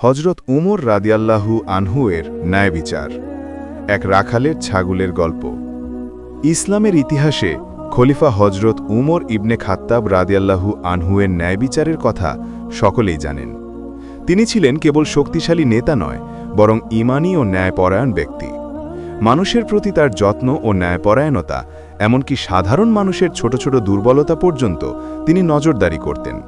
হজরত উমর রাদিয়াল্লাহু আনহু এর ন্যায় বিচার। এক রাখালের ছাগলের গল্প। ইসলামের ইতিহাসে খলিফা হজরত উমর ইবনে খাত্তাব রাদিয়াল্লাহু আনহু এর ন্যায় বিচারের কথা সকলেই জানেন। তিনি ছিলেন কেবল শক্তিশালী নেতা নয়, বরং ঈমানী ও ন্যায়পরায়ণ ব্যক্তি। মানুষের প্রতি তার যত্ন ও ন্যায়পরায়ণতা, এমনকি সাধারণ মানুষের ছোট ছোট দুর্বলতা পর্যন্ত তিনি নজরদারি করতেন।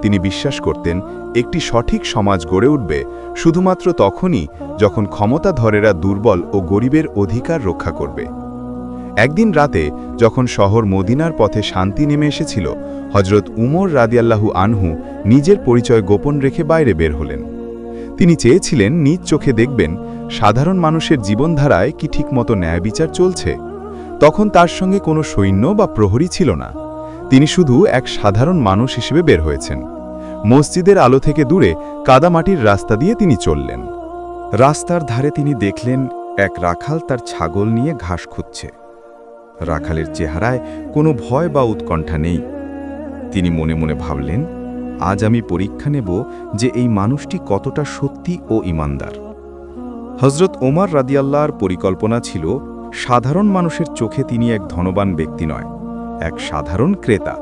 তিনি বিশ্বাস করতেন একটি সঠিক সমাজ গড়ে উঠবে শুধুমাত্র তখনই যখন ক্ষমতাধরেরা দুর্বল ও গরিবের অধিকার রক্ষা করবে। একদিন রাতে যখন শহর মদিনার পথে শান্তি নেমে এসেছিল, হজরত উমর রাদিয়াল্লাহু আনহু নিজের পরিচয় গোপন রেখে বাইরে বের হলেন। তিনি চেয়েছিলেন নিজ চোখে দেখবেন সাধারণ মানুষের জীবনধারায় কি ঠিকমতো ন্যায় বিচার চলছে। তখন তার সঙ্গে কোনো সৈন্য বা প্রহরী ছিল না। তিনি শুধু এক সাধারণ মানুষ হিসেবে বের হয়েছেন। মসজিদের আলো থেকে দূরে কাদামাটির রাস্তা দিয়ে তিনি চললেন। রাস্তার ধারে তিনি দেখলেন এক রাখাল তার ছাগল নিয়ে ঘাস খুঁজছে। রাখালের চেহারায় কোনো ভয় বা উৎকণ্ঠা নেই। তিনি মনে মনে ভাবলেন, আজ আমি পরীক্ষা নেব যে এই মানুষটি কতটা সত্যি ও ঈমানদার। হজরত ওমর রাদিয়াল্লাহর পরিকল্পনা ছিল, সাধারণ মানুষের চোখে তিনি এক ধনবান ব্যক্তি নয়, এক সাধারণ ক্রেতা।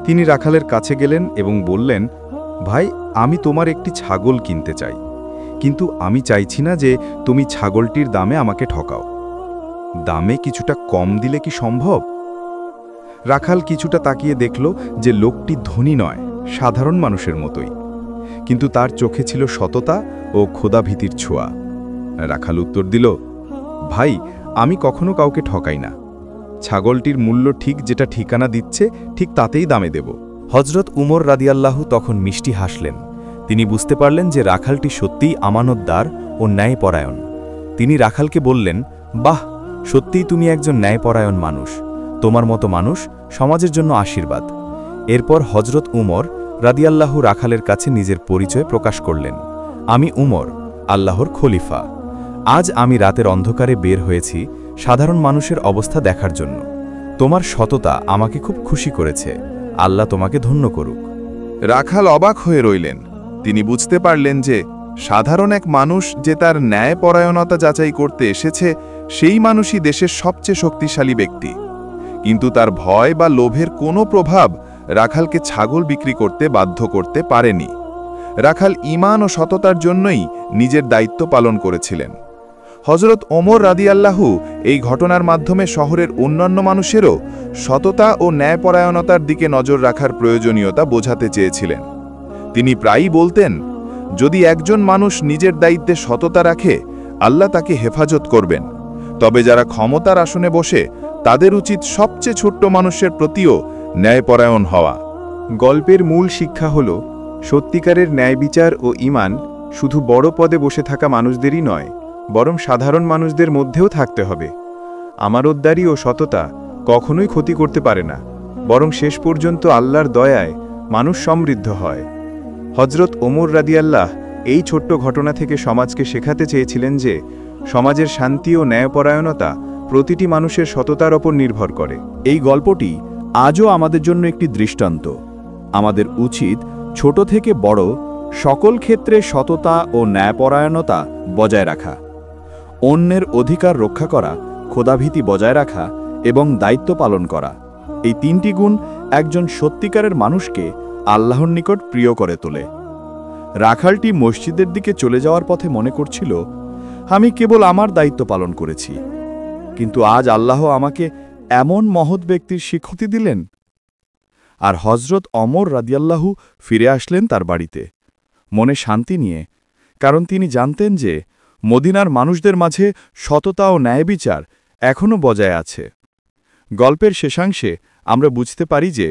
তিনি রাখালের কাছে গেলেন এবং বললেন, ভাই, আমি তোমার একটি ছাগল কিনতে চাই, কিন্তু আমি চাইছি না যে তুমি ছাগলটির দামে আমাকে ঠকাও। দামে কিছুটা কম দিলে কি সম্ভব? রাখাল কিছুটা তাকিয়ে দেখল যে লোকটি ধনী নয়, সাধারণ মানুষের মতোই, কিন্তু তার চোখে ছিল সততা ও খোদাভীতির ছোঁয়া। রাখাল উত্তর দিল, ভাই, আমি কখনো কাউকে ঠকাই না। ছাগলটির মূল্য ঠিক যেটা ঠিকানা দিচ্ছে ঠিক তাতেই দামে দেব। হজরত উমর রাদিয়াল্লাহু তখন মিষ্টি হাসলেন। তিনি বুঝতে পারলেন যে রাখালটি সত্যিই আমানতদার ও ন্যায়পরায়ণ। তিনি রাখালকে বললেন, বাহ, সত্যিই তুমি একজন ন্যায়পরায়ণ মানুষ। তোমার মতো মানুষ সমাজের জন্য আশীর্বাদ। এরপর হজরত উমর রাদিয়াল্লাহু রাখালের কাছে নিজের পরিচয় প্রকাশ করলেন, আমি উমর, আল্লাহর খলিফা। আজ আমি রাতের অন্ধকারে বের হয়েছি সাধারণ মানুষের অবস্থা দেখার জন্য। তোমার সততা আমাকে খুব খুশি করেছে। আল্লাহ তোমাকে ধন্য করুক। রাখাল অবাক হয়ে রইলেন। তিনি বুঝতে পারলেন যে সাধারণ এক মানুষ যে তার ন্যায়পরায়ণতা যাচাই করতে এসেছে, সেই মানুষই দেশের সবচেয়ে শক্তিশালী ব্যক্তি। কিন্তু তার ভয় বা লোভের কোনো প্রভাব রাখালকে ছাগল বিক্রি করতে বাধ্য করতে পারেনি। রাখাল ঈমান ও সততার জন্যই নিজের দায়িত্ব পালন করেছিলেন। হজরত ওমর রাদিয়াল্লাহু এই ঘটনার মাধ্যমে শহরের অন্যান্য মানুষেরও সততা ও ন্যায়পরায়ণতার দিকে নজর রাখার প্রয়োজনীয়তা বোঝাতে চেয়েছিলেন। তিনি প্রায়ই বলতেন, যদি একজন মানুষ নিজের দায়িত্বে সততা রাখে, আল্লাহ তাকে হেফাজত করবেন। তবে যারা ক্ষমতার আসনে বসে, তাদের উচিত সবচেয়ে ছোট্ট মানুষের প্রতিও ন্যায়পরায়ণ হওয়া। গল্পের মূল শিক্ষা হল, সত্যিকারের ন্যায় বিচার ও ঈমান শুধু বড় পদে বসে থাকা মানুষদেরই নয়, বরং সাধারণ মানুষদের মধ্যেও থাকতে হবে। আমানতদারি ও সততা কখনোই ক্ষতি করতে পারে না, বরং শেষ পর্যন্ত আল্লাহর দয়ায় মানুষ সমৃদ্ধ হয়। হজরত ওমর রাদিয়াল্লাহ এই ছোট্ট ঘটনা থেকে সমাজকে শেখাতে চেয়েছিলেন যে সমাজের শান্তি ও ন্যায়পরায়ণতা প্রতিটি মানুষের সততার ওপর নির্ভর করে। এই গল্পটি আজও আমাদের জন্য একটি দৃষ্টান্ত। আমাদের উচিত ছোট থেকে বড় সকল ক্ষেত্রে সততা ও ন্যায়পরায়ণতা বজায় রাখা। অন্যের অধিকার রক্ষা করা, খোদাভীতি বজায় রাখা এবং দায়িত্ব পালন করা, এই তিনটি গুণ একজন সত্যিকারের মানুষকে আল্লাহর নিকট প্রিয় করে তোলে। রাখালটি মসজিদের দিকে চলে যাওয়ার পথে মনে করছিল, আমি কেবল আমার দায়িত্ব পালন করেছি, কিন্তু আজ আল্লাহ আমাকে এমন মহৎ ব্যক্তির স্বীকৃতি দিলেন। আর হজরত ওমর রাদিয়াল্লাহু ফিরে আসলেন তার বাড়িতে, মনে শান্তি নিয়ে, কারণ তিনি জানতেন যে মদিনার মানুষদের মাঝে সততা ও ন্যায়বিচার এখনও বজায় আছে। গল্পের শেষাংশে আমরা বুঝতে পারি যে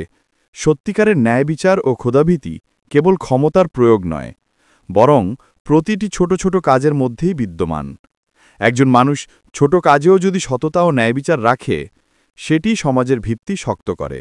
সত্যিকারের ন্যায়বিচার ও খোদাভীতি কেবল ক্ষমতার প্রয়োগ নয়, বরং প্রতিটি ছোট ছোট কাজের মধ্যেই বিদ্যমান। একজন মানুষ ছোট কাজেও যদি সততা ও ন্যায়বিচার রাখে, সেটি সমাজের ভিত্তি শক্ত করে।